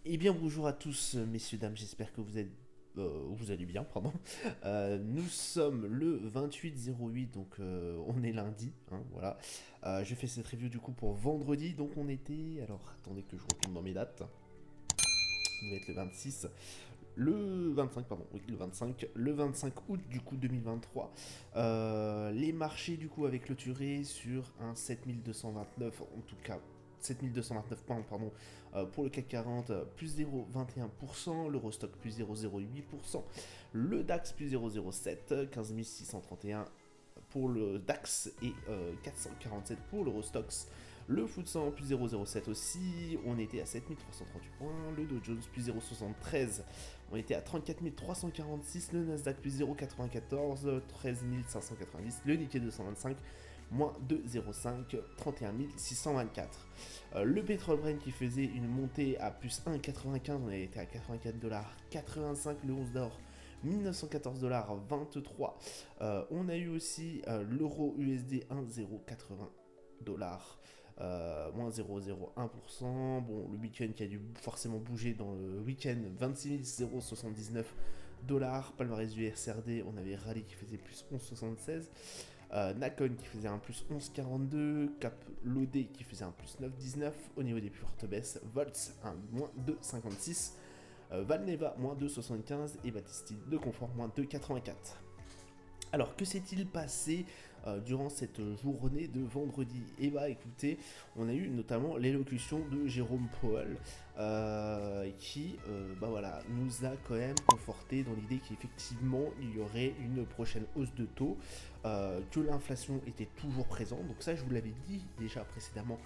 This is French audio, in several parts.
Eh bien bonjour à tous messieurs dames, j'espère que vous allez bien, pardon. Nous sommes le 28/08, donc on est lundi, hein, voilà. Je fais cette review du coup pour vendredi, donc on était, alors attendez que je retourne dans mes dates. On devait être le 26, le 25, pardon, oui, le 25 août du coup 2023. Les marchés du coup avaient clôturé sur un 7229, en tout cas 7229 points, pardon, pour le CAC 40, plus 0,21%, l'Eurostock plus 0,08%, le DAX plus 0,07, 15 631 pour le DAX et 447 pour l'Eurostox. Le FTSE 100 plus 0,07 aussi, on était à 7338 points. Le Dow Jones plus 0,73, on était à 34 346. Le Nasdaq plus 0,94, 13 590. Le Nikkei 225 moins 2,05, 31 624. Le pétrole Brent qui faisait une montée à plus 1,95, on était à 84,85 $. Le 11 d'or 1914,23 $. On a eu aussi l'euro USD 1,080 $. Moins 0,01%. Bon, le Bitcoin qui a dû forcément bouger dans le week-end, 26 079 $. Palmarès du SRD, on avait Rally qui faisait plus 11,76. Nakon qui faisait un plus 11,42. Cap Lodé qui faisait un plus 9,19. Au niveau des plus fortes baisses, Volts un moins 2,56. Valneva moins 2,75. Et Baptiste de Confort moins 2,84. Alors, que s'est-il passé durant cette journée de vendredi? Eh bah écoutez, on a eu notamment l'élocution de Jérôme Powell qui bah voilà, nous a quand même conforté dans l'idée qu'effectivement il y aurait une prochaine hausse de taux, que l'inflation était toujours présente. Donc ça, je vous l'avais dit déjà précédemment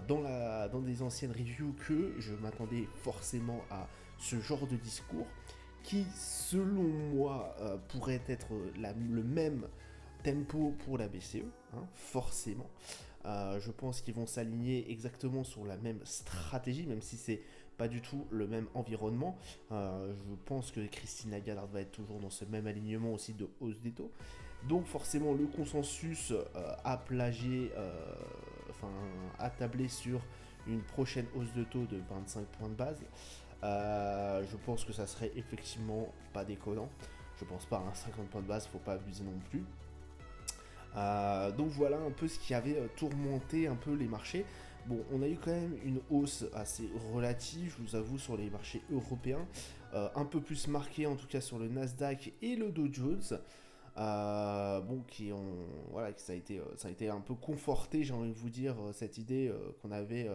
dans des anciennes reviews que je m'attendais forcément à ce genre de discours qui, selon moi, pourrait être le même tempo pour la BCE, hein, forcément. Je pense qu'ils vont s'aligner exactement sur la même stratégie, même si c'est pas du tout le même environnement. Je pense que Christine Lagarde va être toujours dans ce même alignement aussi de hausse des taux. Donc forcément, le consensus a plagé, enfin a tablé sur une prochaine hausse de taux de 25 points de base. Je pense que ça serait effectivement pas déconnant. Je pense pas à un 50 points de base, faut pas abuser non plus. Donc voilà un peu ce qui avait tourmenté un peu les marchés. Bon, on a eu quand même une hausse assez relative, je vous avoue, sur les marchés européens. Un peu plus marquée en tout cas sur le Nasdaq et le Dow Jones. Bon, voilà, ça a été un peu conforté, j'ai envie de vous dire, cette idée qu'on avait.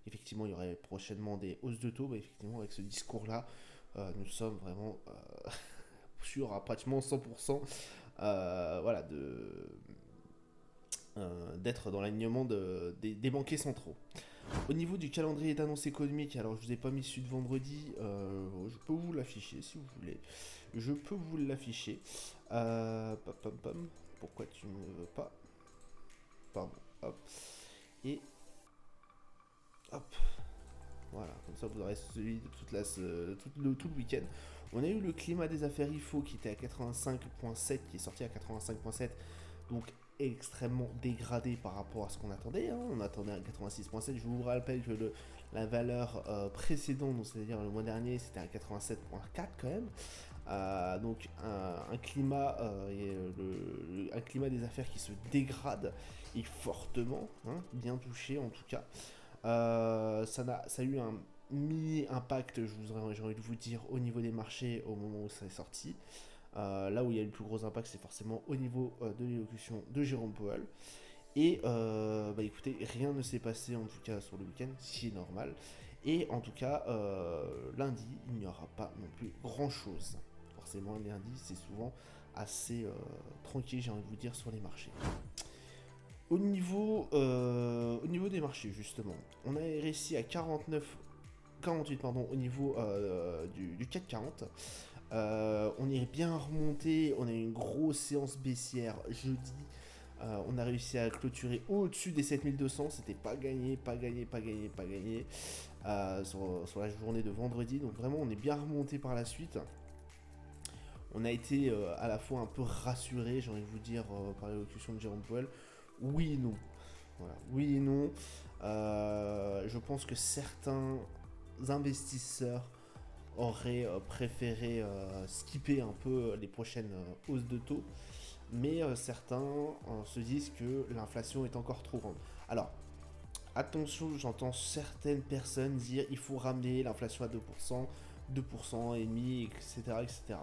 Effectivement, il y aurait prochainement des hausses de taux. Bah, effectivement, avec ce discours-là, nous sommes vraiment sûrs à pratiquement 100%, voilà, d'être dans l'alignement des banquiers centraux. Au niveau du calendrier d'annonce économique, alors je vous ai pas mis celui de vendredi, je peux vous l'afficher si vous voulez. Je peux vous l'afficher. Pourquoi tu ne veux pas? Pardon. Hop. Et hop. Voilà, comme ça vous aurez celui de tout le week-end. On a eu le climat des affaires IFO qui était à 85,7, qui est sorti à 85,7, donc extrêmement dégradé par rapport à ce qu'on attendait, hein. On attendait à 86,7. Je vous rappelle que la valeur précédente, c'est-à-dire le mois dernier, c'était à 87,4 quand même. Donc un climat, un climat des affaires qui se dégrade et fortement, hein, bien touché en tout cas. Ça a eu un mini impact, j'ai envie de vous dire, au niveau des marchés au moment où ça est sorti. Là où il y a eu le plus gros impact, c'est forcément au niveau de l'élocution de Jérôme Powell. Et bah écoutez, rien ne s'est passé en tout cas sur le week-end, ce qui est normal. Et en tout cas, lundi, il n'y aura pas non plus grand-chose. Forcément, lundi, c'est souvent assez tranquille, j'ai envie de vous dire, sur les marchés. Au niveau des marchés, justement, on a réussi à 48 pardon, au niveau du CAC 40. On est bien remonté, on a eu une grosse séance baissière jeudi. On a réussi à clôturer au-dessus des 7200, c'était pas gagné, pas gagné, pas gagné, pas gagné sur la journée de vendredi. Donc vraiment, on est bien remonté par la suite. On a été à la fois un peu rassuré, j'ai envie de vous dire, par l'élocution de Jérôme Powell. Oui et non. Voilà. Oui et non. Je pense que certains investisseurs auraient préféré skipper un peu les prochaines hausses de taux, mais certains se disent que l'inflation est encore trop grande. Alors, attention, j'entends certaines personnes dire il faut ramener l'inflation à 2% et demi, etc., etc.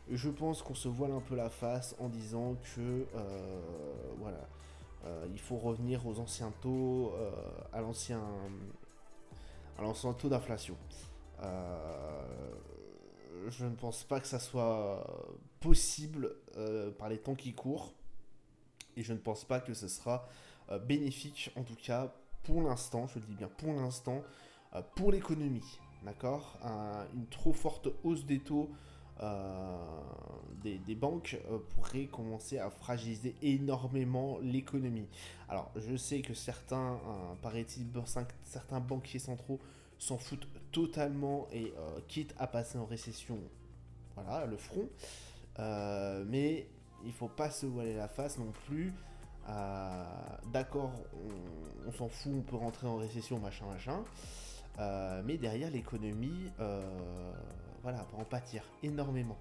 Je pense qu'on se voile un peu la face en disant que voilà, il faut revenir aux anciens taux, à l'ancien taux d'inflation. Je ne pense pas que ça soit possible par les temps qui courent, et je ne pense pas que ce sera bénéfique, en tout cas pour l'instant, je le dis bien pour l'instant, pour l'économie. D'accord, une trop forte hausse des taux des banques pourrait commencer à fragiliser énormément l'économie. Alors, je sais que certains, paraît-il, certains banquiers centraux s'en foutent totalement et quitte à passer en récession, voilà, le front. Mais il faut pas se voiler la face non plus. D'accord, on s'en fout, on peut rentrer en récession, machin, machin. Mais derrière l'économie, voilà, va en pâtir énormément.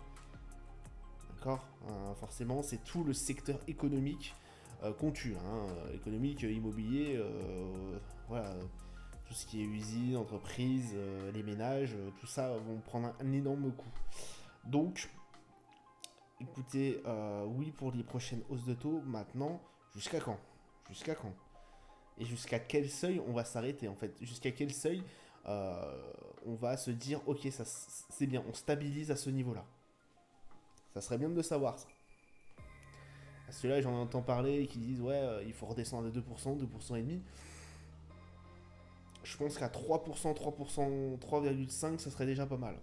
D'accord, forcément, c'est tout le secteur économique qu'on tue. Économique, immobilier, voilà, tout ce qui est usine, entreprise, les ménages, tout ça vont prendre un énorme coup. Donc, écoutez, oui pour les prochaines hausses de taux, maintenant, jusqu'à quand? Jusqu'à quand? Et jusqu'à quel seuil on va s'arrêter en fait? Jusqu'à quel seuil on va se dire ok, ça c'est bien, on stabilise à ce niveau-là? Ça serait bien de le savoir ça. Parce que là j'en entends parler qui disent ouais, il faut redescendre à 2%, 2% et demi. Je pense qu'à 3%, 3,5 ça serait déjà pas mal.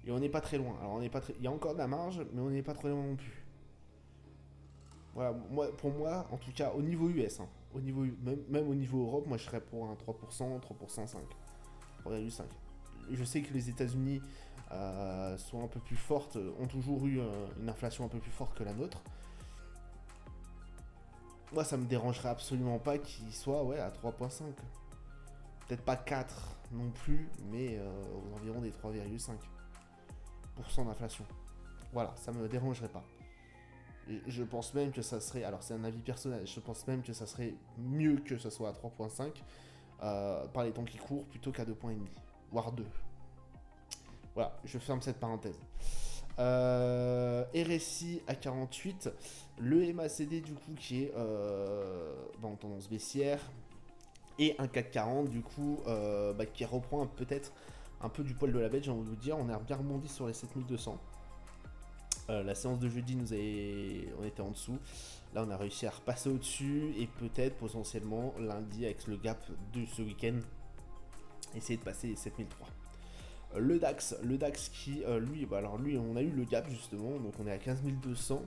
Et on n'est pas très loin. Alors il y a encore de la marge, mais on n'est pas très loin non plus. Voilà, pour moi, en tout cas au niveau US, même au niveau Europe, moi je serais pour un 3%, 3,5%. 3,5. Je sais que les États-Unis sont un peu plus fortes, ont toujours eu une inflation un peu plus forte que la nôtre. Moi, ça me dérangerait absolument pas qu'ils soient ouais, à 3,5. Peut-être pas 4 non plus, mais aux environs des 3,5% d'inflation. Voilà, ça me dérangerait pas. Et je pense même que ça serait, alors c'est un avis personnel, je pense même que ça serait mieux que ça soit à 3,5 par les temps qui courent plutôt qu'à 2,5, voire 2. Voilà, je ferme cette parenthèse. RSI à 48, le MACD du coup qui est en tendance baissière, et un CAC 40 du coup qui reprend peut-être un peu du poil de la bête, j'ai envie de vous dire. On a bien rebondi sur les 7200. La séance de jeudi on était en dessous. Là on a réussi à repasser au-dessus et peut-être potentiellement lundi avec le gap de ce week-end essayer de passer les 7003. Le DAX qui lui, alors lui on a eu le gap justement, donc on est à 15 200.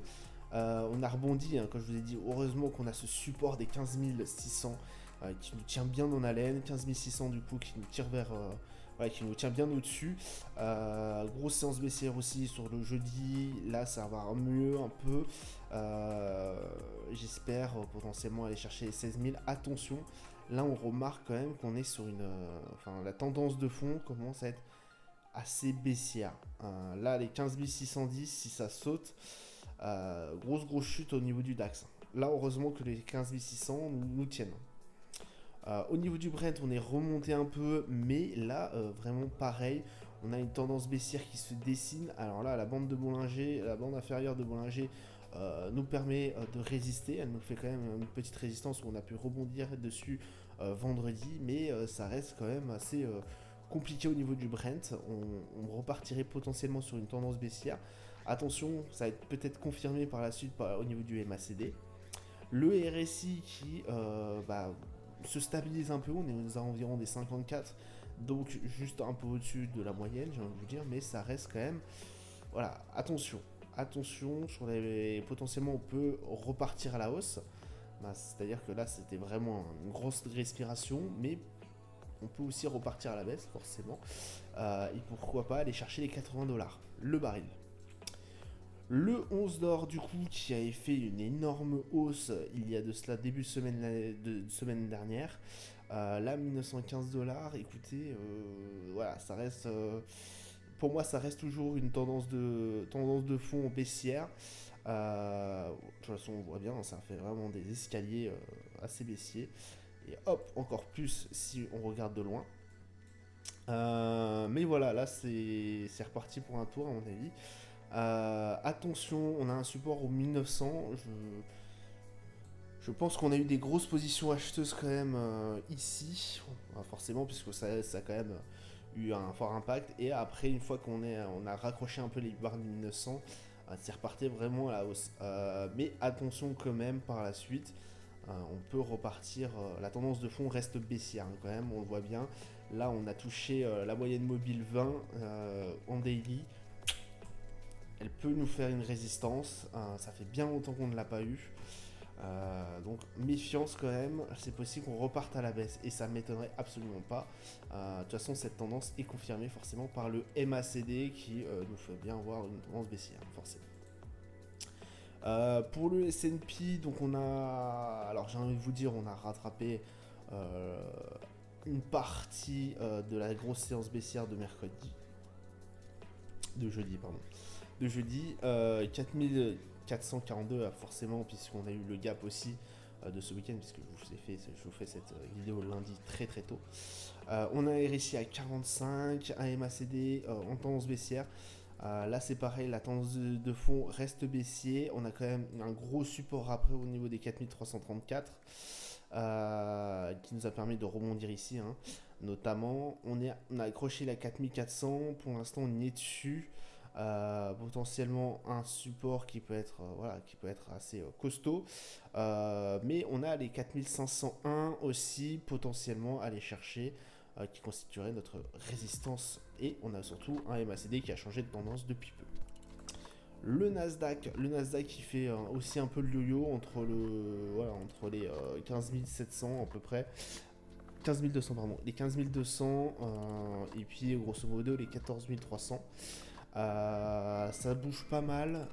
On a rebondi, comme je vous ai dit, heureusement qu'on a ce support des 15 600 qui nous tient bien en haleine, 15 600 du coup qui nous tire vers, qui nous tient bien au-dessus. Grosse séance baissière aussi sur le jeudi, là ça va mieux un peu. J'espère potentiellement aller chercher les 16 000. Attention, là on remarque quand même qu'on est sur la tendance de fond commence à être assez baissière. Là les 15 610, si ça saute, grosse chute au niveau du DAX. Là heureusement que les 15 600 nous tiennent. Au niveau du Brent, on est remonté un peu, mais là, vraiment pareil, on a une tendance baissière qui se dessine. Alors là, la bande inférieure de Bollinger nous permet de résister. Elle nous fait quand même une petite résistance où on a pu rebondir dessus vendredi, mais ça reste quand même assez compliqué au niveau du Brent. On repartirait potentiellement sur une tendance baissière. Attention, ça va être peut-être confirmé par la suite au niveau du MACD. Le RSI qui se stabilise un peu, on est aux environs des 54, donc juste un peu au-dessus de la moyenne, j'ai envie de vous dire, mais ça reste quand même, voilà, attention, sur potentiellement on peut repartir à la hausse, c'est-à-dire que là c'était vraiment une grosse respiration, mais on peut aussi repartir à la baisse forcément, et pourquoi pas aller chercher les 80$, le baril. Le 11 d'or du coup qui avait fait une énorme hausse il y a de cela début de semaine dernière, Là, 1915 $, écoutez, voilà, ça reste, pour moi, ça reste toujours une tendance de fond baissière. De toute façon, on voit bien, ça fait vraiment des escaliers assez baissiers. Et hop, encore plus si on regarde de loin. Mais voilà, là c'est reparti pour un tour à mon avis. Attention, on a un support au 1900. Je pense qu'on a eu des grosses positions acheteuses quand même ici, forcément, puisque ça a quand même eu un fort impact. Et après, une fois on a raccroché un peu les barres du 1900, c'est reparti vraiment à la hausse. Mais attention quand même par la suite, on peut repartir. La tendance de fond reste baissière hein, quand même, on le voit bien. Là, on a touché la moyenne mobile 20 en daily. Elle peut nous faire une résistance. Ça fait bien longtemps qu'on ne l'a pas eu. Donc méfiance quand même, c'est possible qu'on reparte à la baisse et ça m'étonnerait absolument pas. De toute façon, cette tendance est confirmée forcément par le MACD qui nous fait bien voir une tendance baissière, forcément. Pour le S&P, donc on a, alors j'ai envie de vous dire, on a rattrapé euh, une partie de la grosse séance baissière de jeudi, pardon. De jeudi, 4442 forcément puisqu'on a eu le gap aussi de ce week-end puisque je vous fais cette vidéo lundi très très tôt. On a RSI à 45, un MACD en tendance baissière. Là c'est pareil, la tendance de fond reste baissier. On a quand même un gros support après au niveau des 4334 qui nous a permis de rebondir ici. Hein. Notamment, on a accroché la 4400, pour l'instant on y est dessus. Potentiellement un support qui peut être, voilà, qui peut être assez costaud. Mais on a les 4501 aussi potentiellement à aller chercher qui constituerait notre résistance. Et on a surtout un MACD qui a changé de tendance depuis peu. Le Nasdaq qui fait aussi un peu le yo-yo entre les 15 700 à peu près. 15 200 pardon, les 15 200 et puis grosso modo les 14 300. Ça bouge pas mal.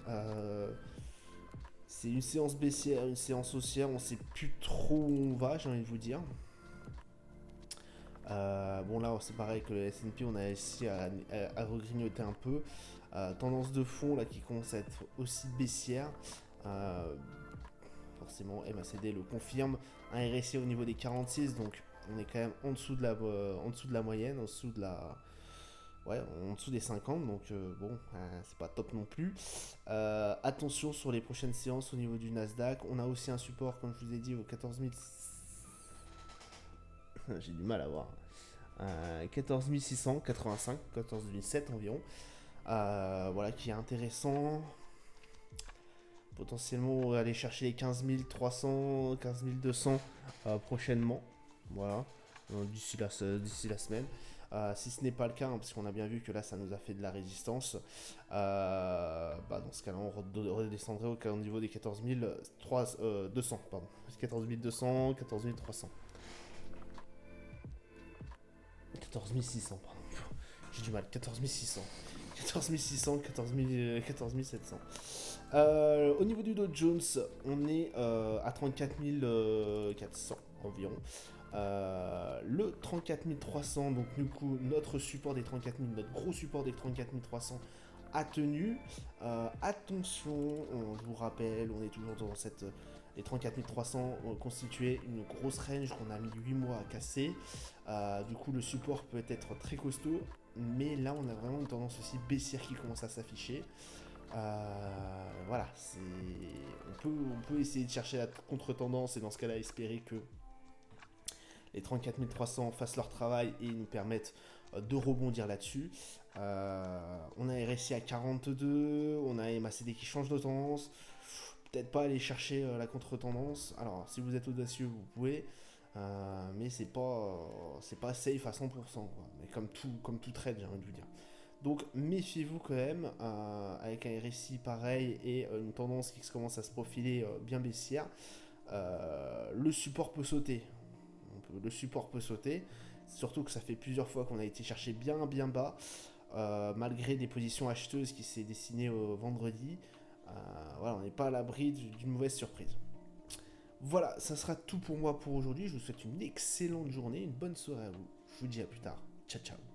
C'est une séance baissière, une séance haussière. On sait plus trop où on va, j'ai envie de vous dire. Bon là c'est pareil que le S&P, on a réussi à regrignoter un peu. Tendance de fond là qui commence à être aussi baissière. Forcément MACD le confirme. Un RSI au niveau des 46, donc on est quand même en dessous de la moyenne, en dessous des 50, donc bon, c'est pas top non plus. Attention sur les prochaines séances au niveau du Nasdaq. On a aussi un support, comme je vous ai dit, au 14 000. J'ai du mal à voir. 14 685, 14 700 environ. Voilà, qui est intéressant. Potentiellement aller chercher les 15 300, 15 200 prochainement. Voilà, d'ici la semaine. Si ce n'est pas le cas, hein, parce qu'on a bien vu que là ça nous a fait de la résistance, dans ce cas-là on redescendrait au niveau des 14 200, pardon. 14 200, 14 300. 14 600, pardon. J'ai du mal, 14 600. 14 600, 14 700. Au niveau du Dow Jones, on est à 34 400 environ. Le 34 300, donc du coup notre support des 34 000, notre gros support des 34 300 a tenu. Attention, je vous rappelle, on est toujours dans les 34 300 constituaient une grosse range qu'on a mis 8 mois à casser. Du coup le support peut être très costaud, mais là on a vraiment une tendance aussi baissière qui commence à s'afficher. Voilà, on peut essayer de chercher la contre-tendance et dans ce cas-là espérer que les 34 300 fassent leur travail et nous permettent de rebondir là-dessus. On a RSI à 42, on a MACD qui change de tendance. Peut-être pas aller chercher la contre-tendance. Alors, si vous êtes audacieux, vous pouvez. Mais c'est pas safe à 100%. Quoi. Mais comme tout trade, j'ai envie de vous dire. Donc méfiez-vous quand même, avec un RSI pareil et une tendance qui commence à se profiler bien baissière, le support peut sauter. Le support peut sauter, surtout que ça fait plusieurs fois qu'on a été chercher bien bas, malgré des positions acheteuses qui s'est dessinées vendredi. Voilà, on n'est pas à l'abri d'une mauvaise surprise. Voilà, ça sera tout pour moi pour aujourd'hui. Je vous souhaite une excellente journée, une bonne soirée à vous. Je vous dis à plus tard. Ciao, ciao.